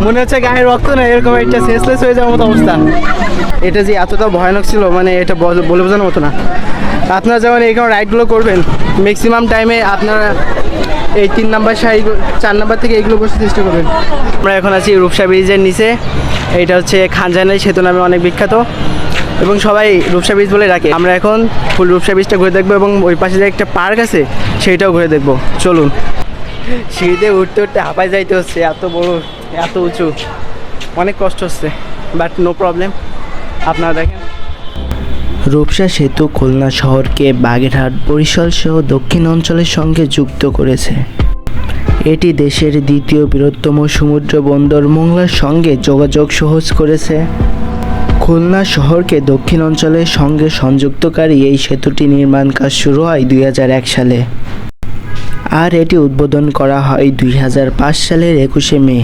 মনে হচ্ছে গায়ে রক্ত না, এরকম একটা সেন্সলেস হয়ে যাওয়ার মতো অবস্থা। এটা যে এতটা ভয়ানক ছিল মানে এটা বলে বোঝানোর মতো না। আপনারা যেমন এইরকম রাইডগুলো করবেন ম্যাক্সিমাম টাইমে আপনারা এই 3 নাম্বার সারি 4 নাম্বার থেকে এইগুলো বসে চেষ্টা করবেন। আমরা এখন আছি রূপসা ব্রিজের নিচে। এইটা হচ্ছে খানজানাই সেতু নামে অনেক বিখ্যাত এবং সবাই রূপসা ব্রিজ বলে ডাকে। আমরা এখন ফুল রূপসা ব্রিজটা ঘুরে দেখবো এবং ওই পাশে যে একটা পার্ক আছে সেইটাও ঘুরে দেখবো। চলুন। সিঁড়িতে উঠতে উঠতে হাঁপায় যাইতে হচ্ছে, এত বড় এত উঁচু, অনেক কষ্ট হচ্ছে, বাট নো প্রবলেম। আপনারা দেখেন রূপসা সেতু খুলনা শহরকে বাগেরহাট, বরিশাল সহ দক্ষিণ অঞ্চলের সঙ্গে যুক্ত করেছে। এটি দেশের দ্বিতীয় বৃহত্তম সমুদ্র বন্দর মোংলার সঙ্গে যোগাযোগ সহজ করেছে। খুলনা শহরকে দক্ষিণ অঞ্চলের সঙ্গে সংযুক্তকারী এই সেতুটি নির্মাণ কাজ শুরু হয় 2001 সালে আর এটি উদ্বোধন করা হয় 2005 সালের 21শে মে।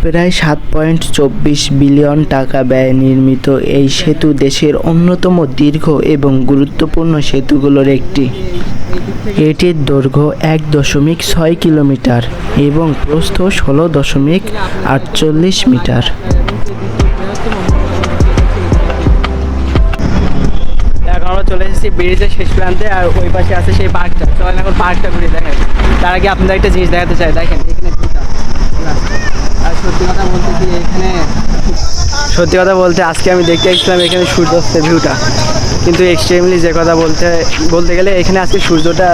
প্রায় 7.24 বিলিয়ন টাকা ব্যয়ে নির্মিত এই সেতু দেশের অন্যতম দীর্ঘ এবং গুরুত্বপূর্ণ সেতুগুলোর একটি। এটির দৈর্ঘ্য 1.6 কিলোমিটার এবং প্রস্থ 16.48 মিটার। এখন আমরা চলে এসেছি ব্রিজের শেষ প্রান্তে, আর ওই পাশে আছে সেই পার্কটা। চলেন এখন পার্কটা ঘুরে দেখেন। তার আগে আপনাদের একটা জিনিস দেখাতে চাই, দেখেন এখানে আর সত্যি কথা বলতে আজকে আমি দেখতে এসেছিলাম এখানে সূর্যাস্তের ভিউটা, কিন্তু এক্সট্রিমলি যে কথা বলতে গেলে এখানে আজকে সূর্যটা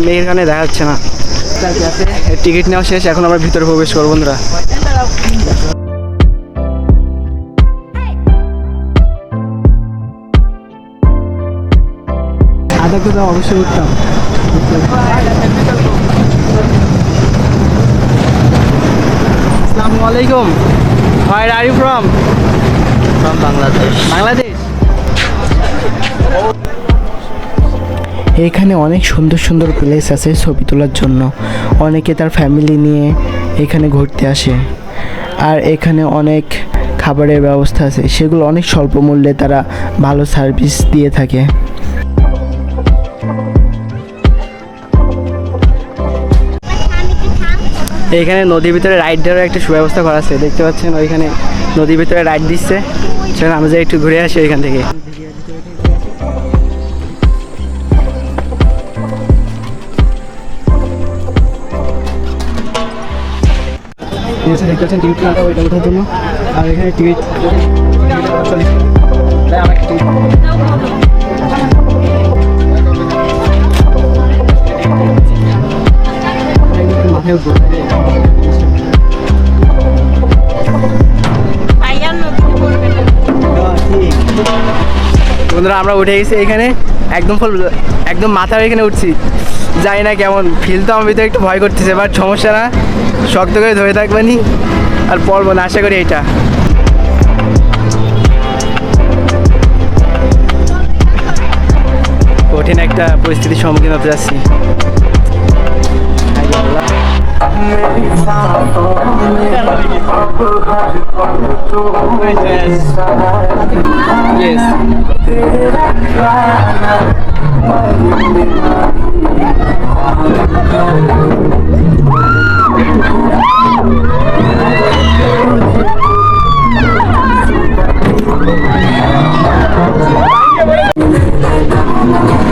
মেঘের কারণে দেখা যাচ্ছে না। টিকিট নেওয়া শেষ, এখন আমরা ভিতরে প্রবেশ করবো বন্ধুরা। আধা কোথাও অবশ্যই উঠতাম। আসসালামু আলাইকুম। Where are you from? From Bangladesh. Bangladesh. এখানে অনেক সুন্দর সুন্দর প্লেস আছে ছবি তোলার জন্য। অনেকে তার ফ্যামিলি নিয়ে এখানে ঘুরতে আসে, আর এখানে অনেক খাবারের ব্যবস্থা আছে, সেগুলো অনেক স্বল্প মূল্যে তারা ভালো সার্ভিস দিয়ে থাকে। এইখানে নদীর ভিতরে রাইড দেওয়ার একটা সুব্যবস্থা করা আছে, দেখতে পাচ্ছেন ওইখানে নদীর ভিতরে রাইড দিচ্ছে। সেখানে আমরা যাই একটু ঘুরে আসি ওইখান থেকে। দেখতে পাচ্ছেন টিকিট কাটা ওইটা ওঠার জন্য, আর এখানে টিকিট বন্ধুরা আমরা উঠে গেছি এখানে, একদম মাথার এখানে উঠছি। জানি না কেমন ফিল, তো আমার ভিতরে একটু ভয় করতেছে, বাট সমস্যা না, শক্ত করে ধরে থাকবানি আর পড়বো না, আশা করি এইটা। কঠিন একটা পরিস্থিতির সম্মুখীন হতে যাচ্ছি।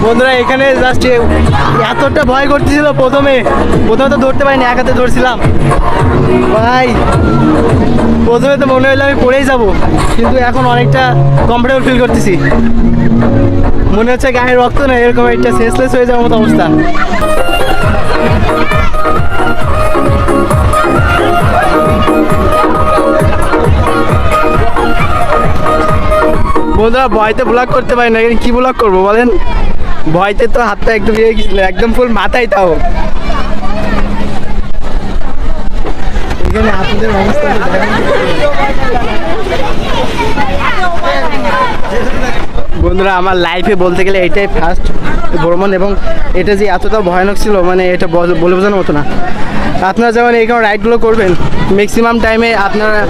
বন্ধুরা এখানে জাস্ট এতটা ভয় করতেছিল, প্রথমে তো ধরতে পারিনি, এক হাতে ধরছিলাম ভাই। প্রথমে তো মনে হলো আমি পড়েই যাব, কিন্তু এখন অনেকটা কমফোর্টেবল ফিল করতেছি। মনে হচ্ছে গায়ে রক্ত না, এরকম একটা সেন্সলেস হয়ে যাওয়ার মতো অবস্থা। বন্ধুরা ভয়তে ব্লগ করতে পারি না, কি ব্লগ করবো বলেন? ভয়তে তো হাতটা একদম ইয়ে গেছিল, একদম ফুল মাথায়। তাও এখানে আপনাদের অবস্থা বন্ধুরা, আমার লাইফে বলতে গেলে এটাই ফার্স্ট ভ্রমণ, এবং এটা যে এতটা ভয়ানক ছিল মানে এটা বলে বোঝানোর মতো না। আপনারা যেমন এইরকম রাইডগুলো করবেন ম্যাক্সিমাম টাইমে আপনারা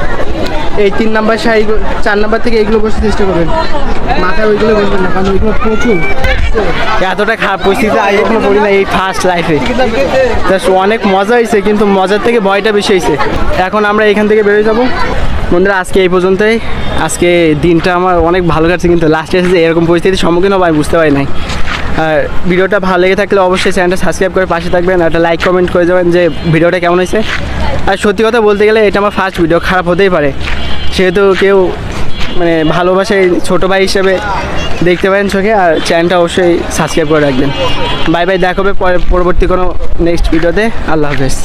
এই 3 নাম্বার সারি 4 নাম্বার থেকে এইগুলো বসে চেষ্টা করবেন, মাথায় ওইগুলো বসবেন না, কারণ ওইগুলো প্রচুর। এতটা খারাপ পরিস্থিতি আগে কখনো পড়ি না এই ফার্স্ট লাইফে। অনেক মজা হয়েছে, কিন্তু মজার থেকে ভয়টা বেশি হয়েছে। এখন আমরা এখান থেকে বেরোয় যাবো। বন্ধুরা আজকে এই পর্যন্তই। আজকে দিনটা আমার অনেক ভালো কাটছে, কিন্তু লাস্টে এসে এরকম পরিস্থিতির সম্মুখীন হবো আমি বুঝতে পারি নাই। আর ভিডিওটা ভালো লেগে থাকলে অবশ্যই চ্যানেলটা সাবস্ক্রাইব করে পাশে থাকবেন, একটা লাইক কমেন্ট করে যাবেন যে ভিডিওটা কেমন হয়েছে। আর সত্যি কথা বলতে গেলে এটা আমার ফার্স্ট ভিডিও, খারাপ হতেই পারে, সেহেতু কেউ মানে ভালোবাসে ছোটো ভাই হিসেবে দেখতে পারেন চোখে। আর চ্যানেলটা অবশ্যই সাবস্ক্রাইব করে রাখবেন। বাই বাই, দেখা হবে পরবর্তী কোনো নেক্সট ভিডিওতে। আল্লাহ হাফেজ।